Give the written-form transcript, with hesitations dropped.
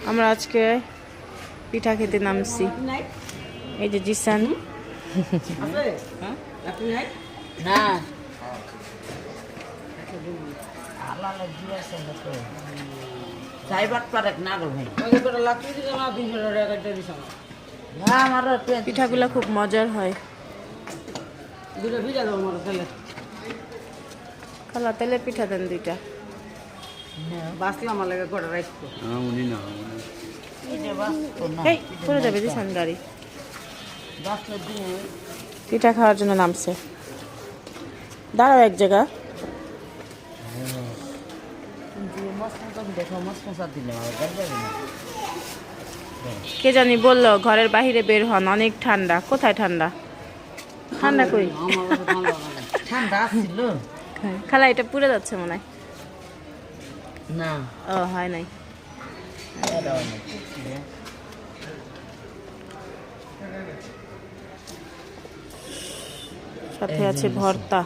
আমরা আজকে পিঠা খেতে নামছি। এই যে জিসান না যাইবার পারে না গো ভাই না আমার পিঠাগুলা খুব মজার হয়। খালা তেলে পিঠা দেন দুইটা। বাসলাম লাগে করে রাখতো এই পড়ে যাবে জিসান গাড়ি। বাসলে দিয়ে পিঠা খাওয়ার জন্য নামছে। দাঁড়াও এক জায়গা। দেখো মশলা দিলে যাবে না কে জানি বললো ঘরের বাহিরে বের হন, অনেক ঠান্ডা। কোথায় ঠান্ডা? ঠান্ডা কই? ঠান্ডা আসছিল খালা এটা পুড়ে যাচ্ছে মনে হয়। না ও হয় নাই। সাথে আছে ভর্তা।